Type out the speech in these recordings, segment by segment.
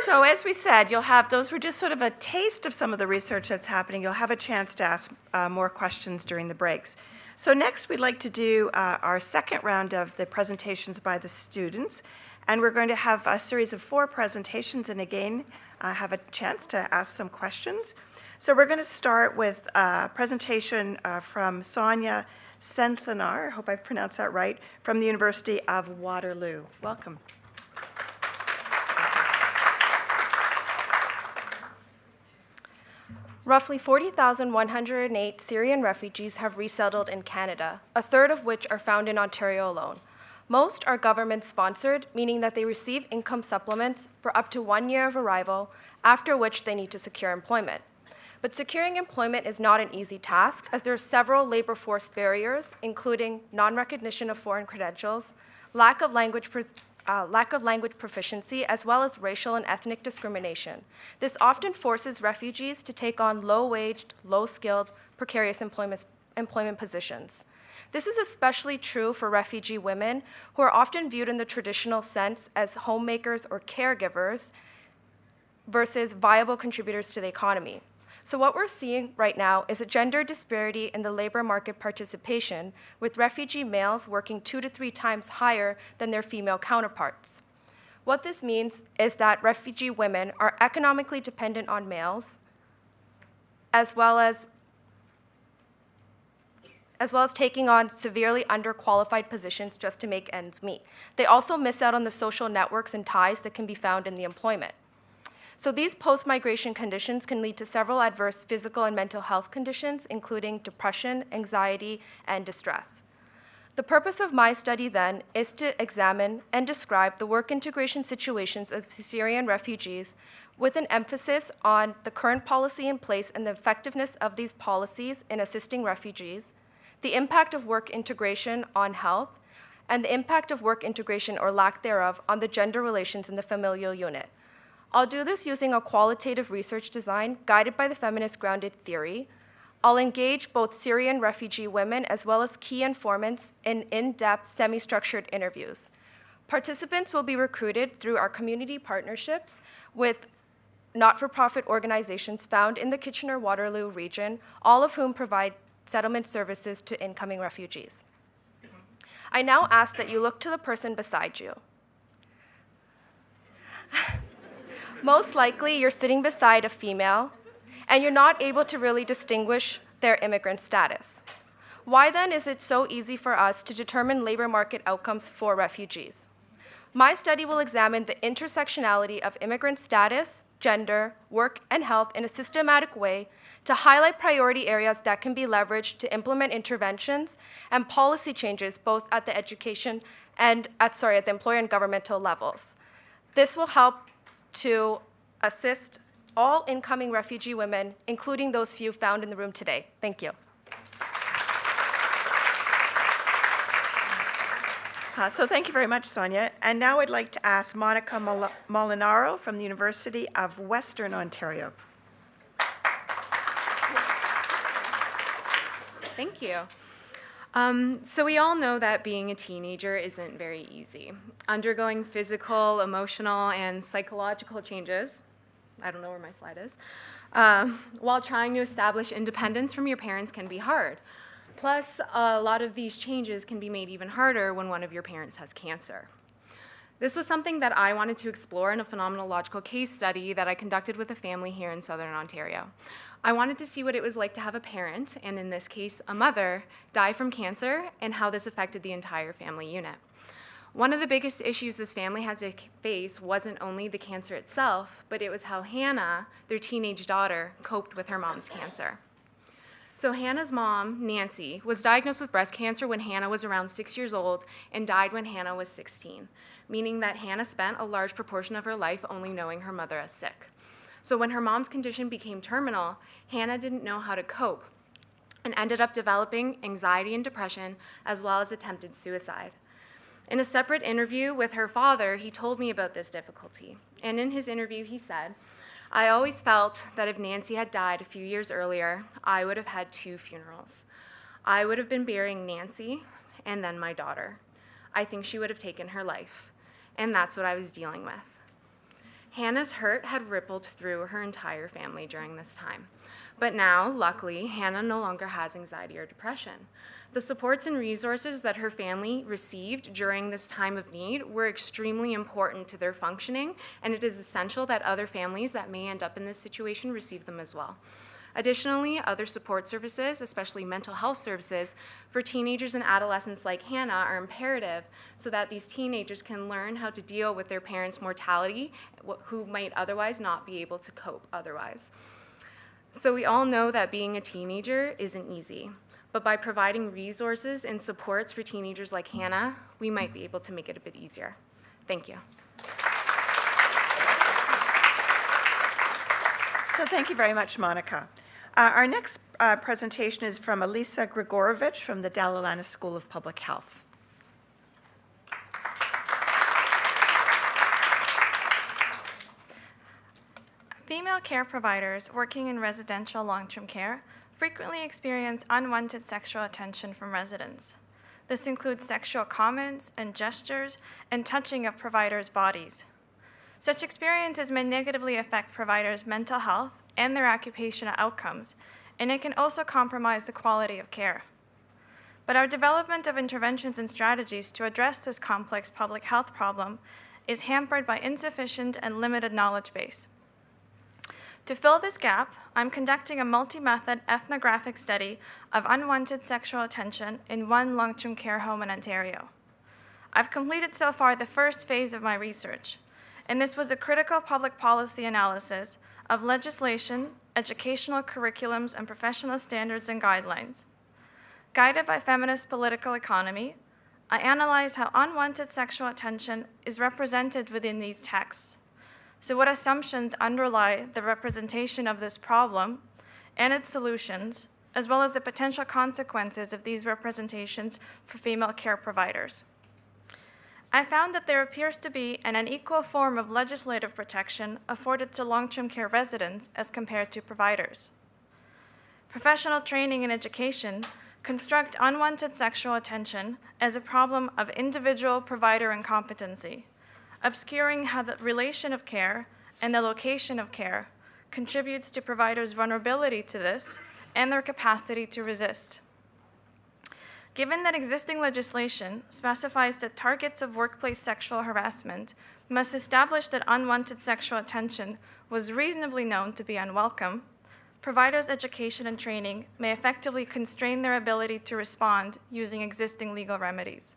So as we said, those were just sort of a taste of some of the research that's happening. You'll have a chance to ask more questions during the breaks. So next, we'd like to do our second round of the presentations by the students. And we're going to have a series of 4 presentations, and again, have a chance to ask some questions. So we're going to start with a presentation from Sonia Senthanar, I hope I pronounced that right, from the University of Waterloo. Welcome. Roughly 40,108 Syrian refugees have resettled in Canada, a third of which are found in Ontario alone. Most are government-sponsored, meaning that they receive income supplements for up to 1 year of arrival, after which they need to secure employment. But securing employment is not an easy task, as there are several labor force barriers, including non-recognition of foreign credentials, lack of language proficiency, as well as racial and ethnic discrimination. This often forces refugees to take on low-waged, low-skilled, precarious employment positions. This is especially true for refugee women, who are often viewed in the traditional sense as homemakers or caregivers versus viable contributors to the economy. So what we're seeing right now is a gender disparity in the labor market participation, with refugee males working 2 to 3 times higher than their female counterparts. What this means is that refugee women are economically dependent on males, as well as taking on severely underqualified positions just to make ends meet. They also miss out on the social networks and ties that can be found in the employment. So these post-migration conditions can lead to several adverse physical and mental health conditions, including depression, anxiety, and distress. The purpose of my study then is to examine and describe the work integration situations of Syrian refugees, with an emphasis on the current policy in place and the effectiveness of these policies in assisting refugees, the impact of work integration on health, and the impact of work integration or lack thereof on the gender relations in the familial unit. I'll do this using a qualitative research design guided by the feminist grounded theory. I'll engage both Syrian refugee women as well as key informants in in-depth, semi-structured interviews. Participants will be recruited through our community partnerships with not-for-profit organizations found in the Kitchener-Waterloo region, all of whom provide settlement services to incoming refugees. I now ask that you look to the person beside you. Most likely, you're sitting beside a female, and you're not able to really distinguish their immigrant status. Why then is it so easy for us to determine labor market outcomes for refugees? My study will examine the intersectionality of immigrant status, gender, work, and health in a systematic way to highlight priority areas that can be leveraged to implement interventions and policy changes both at the education and at the employer and governmental levels. This will help to assist all incoming refugee women, including those few found in the room today. Thank you. So thank you very much, Sonia. And now I'd like to ask Monica Molinaro from the University of Western Ontario. Thank you. So we all know that being a teenager isn't very easy. Undergoing physical, emotional, and psychological changes, I don't know where my slide is, while trying to establish independence from your parents can be hard. Plus, a lot of these changes can be made even harder when one of your parents has cancer. This was something that I wanted to explore in a phenomenological case study that I conducted with a family here in Southern Ontario. I wanted to see what it was like to have a parent, and in this case, a mother, die from cancer and how this affected the entire family unit. One of the biggest issues this family had to face wasn't only the cancer itself, but it was how Hannah, their teenage daughter, coped with her mom's cancer. So Hannah's mom, Nancy, was diagnosed with breast cancer when Hannah was around 6 years old and died when Hannah was 16, meaning that Hannah spent a large proportion of her life only knowing her mother as sick. So when her mom's condition became terminal, Hannah didn't know how to cope and ended up developing anxiety and depression, as well as attempted suicide. In a separate interview with her father, he told me about this difficulty. And in his interview, he said, "I always felt that if Nancy had died a few years earlier, I would have had 2 funerals. I would have been burying Nancy and then my daughter. I think she would have taken her life. And that's what I was dealing with." Hannah's hurt had rippled through her entire family during this time. But now, luckily, Hannah no longer has anxiety or depression. The supports and resources that her family received during this time of need were extremely important to their functioning, and it is essential that other families that may end up in this situation receive them as well. Additionally, other support services, especially mental health services, for teenagers and adolescents like Hannah are imperative so that these teenagers can learn how to deal with their parents' mortality, who might otherwise not be able to cope otherwise. So we all know that being a teenager isn't easy, but by providing resources and supports for teenagers like Hannah, we might be able to make it a bit easier. Thank you. So thank you very much, Monica. Our next presentation is from Elisa Grigorovich from the Dalalana School of Public Health. Female care providers working in residential long-term care frequently experience unwanted sexual attention from residents. This includes sexual comments and gestures and touching of providers' bodies. Such experiences may negatively affect providers' mental health and their occupational outcomes, and it can also compromise the quality of care. But our development of interventions and strategies to address this complex public health problem is hampered by insufficient and limited knowledge base. To fill this gap, I'm conducting a multi-method ethnographic study of unwanted sexual attention in one long-term care home in Ontario. I've completed so far the first phase of my research, and this was a critical public policy analysis of legislation, educational curriculums, and professional standards and guidelines. Guided by feminist political economy, I analyze how unwanted sexual attention is represented within these texts. So what assumptions underlie the representation of this problem and its solutions, as well as the potential consequences of these representations for female care providers. I found that there appears to be an unequal form of legislative protection afforded to long-term care residents as compared to providers. Professional training and education construct unwanted sexual attention as a problem of individual provider incompetency, obscuring how the relation of care and the location of care contributes to providers' vulnerability to this and their capacity to resist. Given that existing legislation specifies that targets of workplace sexual harassment must establish that unwanted sexual attention was reasonably known to be unwelcome, providers' education and training may effectively constrain their ability to respond using existing legal remedies.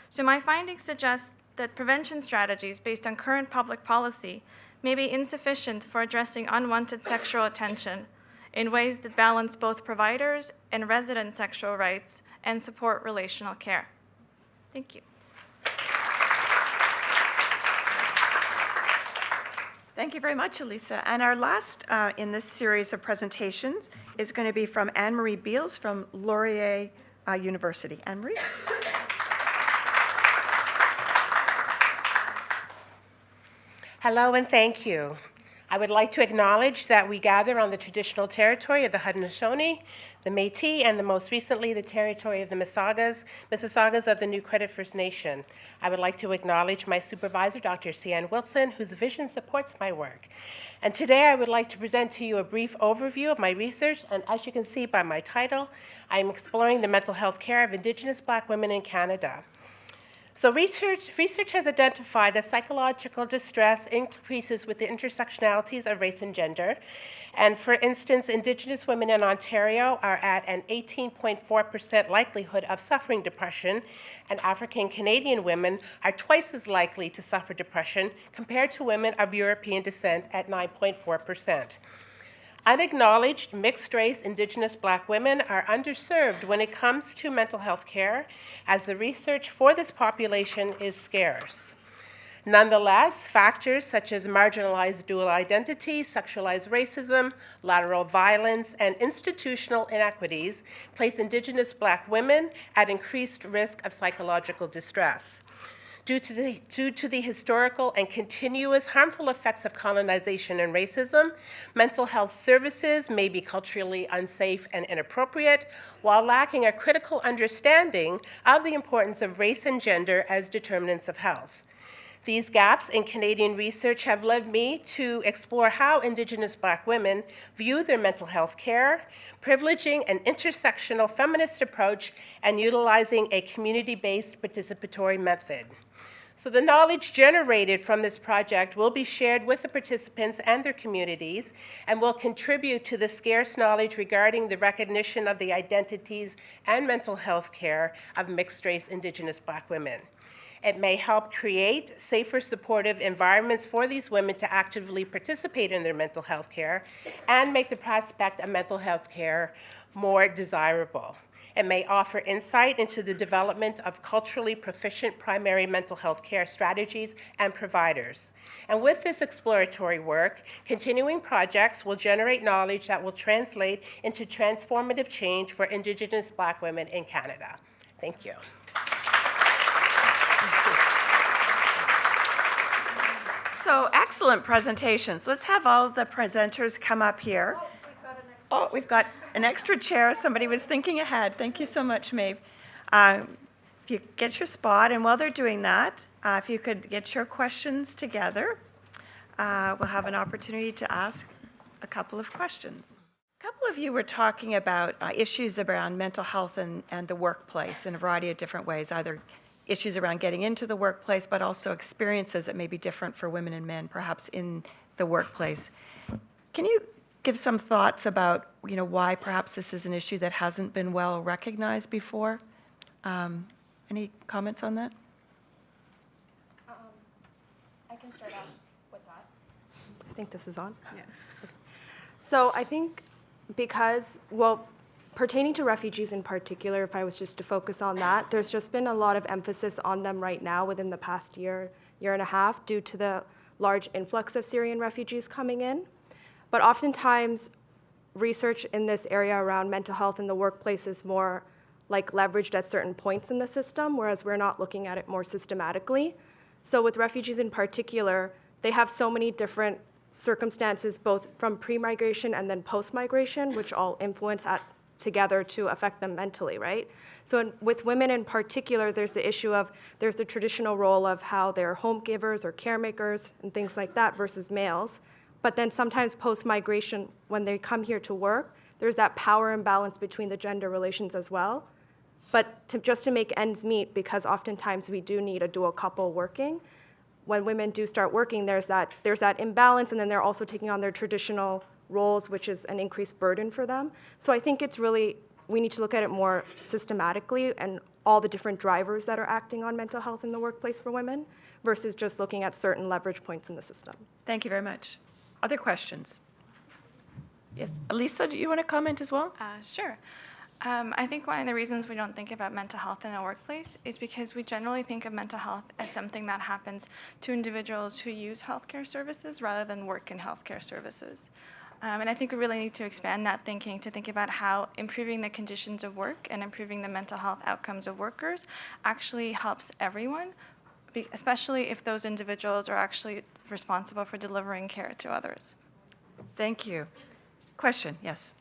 So my findings suggest that prevention strategies based on current public policy may be insufficient for addressing unwanted sexual attention in ways that balance both providers' and resident sexual rights and support relational care. Thank you. Thank you very much, Elisa. And our last in this series of presentations is going to be from Anne-Marie Beals from Laurier University. Anne-Marie? Hello and thank you. I would like to acknowledge that we gather on the traditional territory of the Haudenosaunee, the Métis, and most recently the territory of the Mississaugas of the New Credit First Nation. I would like to acknowledge my supervisor, Dr. Sian Wilson, whose vision supports my work. And today I would like to present to you a brief overview of my research, and as you can see by my title, I am exploring the mental health care of Indigenous Black women in Canada. So research has identified that psychological distress increases with the intersectionalities of race and gender. And for instance, Indigenous women in Ontario are at an 18.4% likelihood of suffering depression, and African Canadian women are twice as likely to suffer depression compared to women of European descent at 9.4%. Unacknowledged mixed-race Indigenous Black women are underserved when it comes to mental health care, as the research for this population is scarce. Nonetheless, factors such as marginalized dual identity, sexualized racism, lateral violence, and institutional inequities place Indigenous Black women at increased risk of psychological distress. Due to the historical and continuous harmful effects of colonization and racism, mental health services may be culturally unsafe and inappropriate, while lacking a critical understanding of the importance of race and gender as determinants of health. These gaps in Canadian research have led me to explore how Indigenous Black women view their mental health care, privileging an intersectional feminist approach and utilizing a community-based participatory method. So the knowledge generated from this project will be shared with the participants and their communities and will contribute to the scarce knowledge regarding the recognition of the identities and mental health care of mixed-race Indigenous Black women. It may help create safer, supportive environments for these women to actively participate in their mental health care and make the prospect of mental health care more desirable. It may offer insight into the development of culturally proficient primary mental health care strategies and providers. And with this exploratory work, continuing projects will generate knowledge that will translate into transformative change for Indigenous Black women in Canada. Thank you. So excellent presentations. Let's have all the presenters come up here. Oh, we've got an extra chair. Somebody was thinking ahead. Thank you so much, Maeve. If you get your spot, and while they're doing that, if you could get your questions together, we'll have an opportunity to ask a couple of questions. A couple of you were talking about issues around mental health and the workplace in a variety of different ways, either issues around getting into the workplace, but also experiences that may be different for women and men, perhaps in the workplace. Can you give some thoughts about, why perhaps this is an issue that hasn't been well recognized before? Any comments on that? I can start off with that. I think this is on. Yeah. Okay. So I think because, pertaining to refugees in particular, if I was just to focus on that, there's just been a lot of emphasis on them right now within the past year and a half due to the large influx of Syrian refugees coming in. But oftentimes, research in this area around mental health in the workplace is more like leveraged at certain points in the system, whereas we're not looking at it more systematically. So with refugees in particular, they have so many different circumstances, both from pre-migration and then post-migration, which all influence together to affect them mentally, right? So with women in particular, there's the issue of, there's the traditional role of how they're home givers or caremakers and things like that versus males. But then sometimes post-migration, when they come here to work, there's that power imbalance between the gender relations as well. But just to make ends meet, because oftentimes we do need a dual couple working, when women do start working, there's that imbalance, and then they're also taking on their traditional roles, which is an increased burden for them. So I think it's really, we need to look at it more systematically and all the different drivers that are acting on mental health in the workplace for women versus just looking at certain leverage points in the system. Thank you very much. Other questions? Yes. Elisa, do you want to comment as well? Sure. I think one of the reasons we don't think about mental health in a workplace is because we generally think of mental health as something that happens to individuals who use healthcare services rather than work in healthcare services. And I think we really need to expand that thinking to think about how improving the conditions of work and improving the mental health outcomes of workers actually helps everyone, especially if those individuals are actually responsible for delivering care to others. Thank you. Question, yes.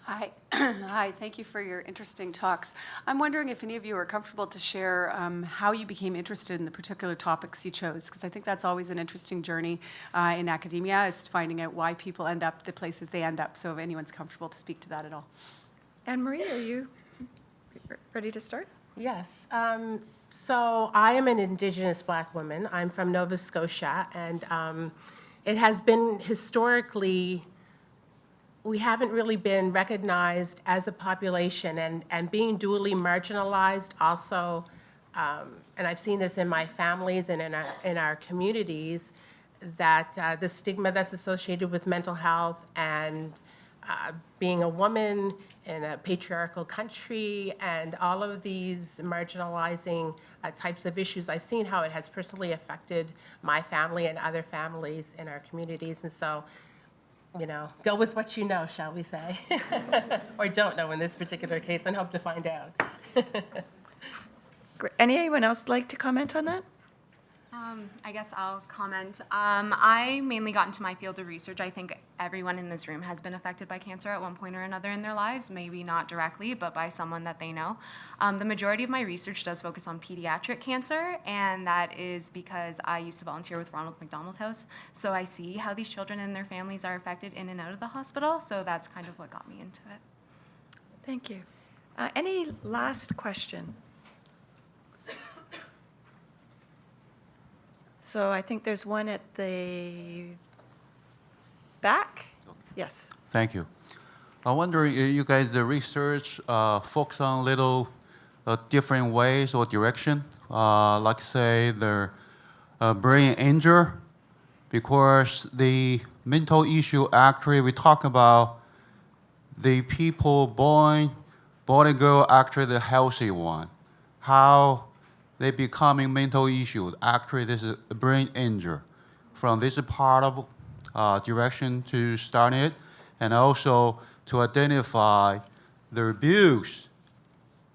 Hi. Hi, thank you for your interesting talks. I'm wondering if any of you are comfortable to share how you became interested in the particular topics you chose, because I think that's always an interesting journey in academia, is finding out why people end up the places they end up. So if anyone's comfortable to speak to that at all. Anne-Marie, are you ready to start? Yes. So I am an Indigenous Black woman. I'm from Nova Scotia, and it has been historically, we haven't really been recognized as a population, and being dually marginalized also, and I've seen this in my families and in our communities, that the stigma that's associated with mental health and being a woman in a patriarchal country and all of these marginalizing types of issues, I've seen how it has personally affected my family and other families in our communities. And so, go with what you know, shall we say, or don't know in this particular case, and hope to find out. Great. Anyone else like to comment on that? I guess I'll comment. I mainly got into my field of research. I think everyone in this room has been affected by cancer at one point or another in their lives, maybe not directly, but by someone that they know. The majority of my research does focus on pediatric cancer, and that is because I used to volunteer with Ronald McDonald House, so I see how these children and their families are affected in and out of the hospital, so that's kind of what got me into it. Thank you. Any last question? So I think there's one at the back. Yes. Thank you. I'm wondering, you guys, the research focus on little different ways or direction, like say the brain injury, because the mental issue actually we talk about the people born and girl actually the healthy one, how they becoming mental issues. Actually, this is a brain injury. From this part of direction to start it, and also to identify the abuse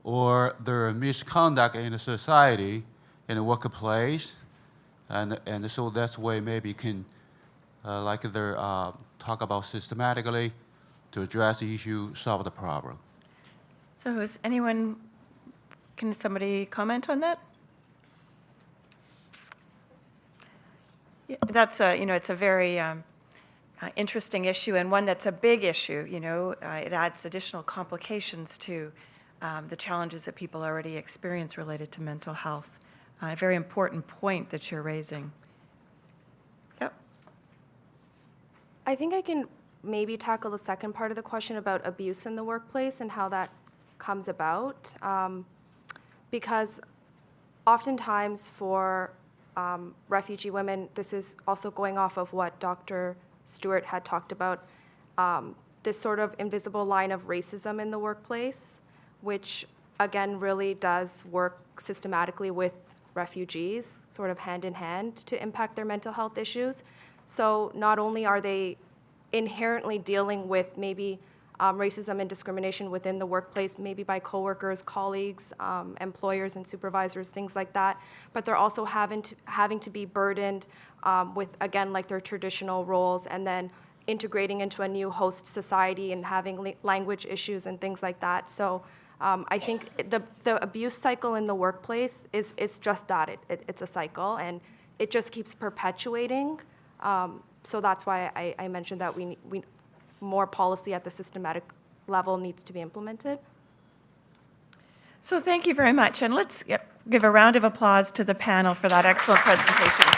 or the misconduct in the society, in the workplace, and so that's way maybe can like they talk about systematically to address the issue, solve the problem. So is anyone? Can somebody comment on that? Yeah, that's a, it's a very interesting issue and one that's a big issue. It adds additional complications to the challenges that people already experience related to mental health. A very important point that you're raising. Yep. I think I can maybe tackle the second part of the question about abuse in the workplace and how that comes about. Because oftentimes for refugee women, this is also going off of what Dr. Stewart had talked about, this sort of invisible line of racism in the workplace, which again really does work systematically with refugees, sort of hand in hand to impact their mental health issues. So not only are they inherently dealing with maybe racism and discrimination within the workplace, maybe by coworkers, colleagues, employers and supervisors, things like that. But they're also having to be burdened with, again, like their traditional roles, and then integrating into a new host society and having language issues and things like that. So I think the abuse cycle in the workplace is just that. It's a cycle, and it just keeps perpetuating. So that's why I mentioned that we more policy at the systematic level needs to be implemented. So thank you very much, and let's give a round of applause to the panel for that excellent presentation.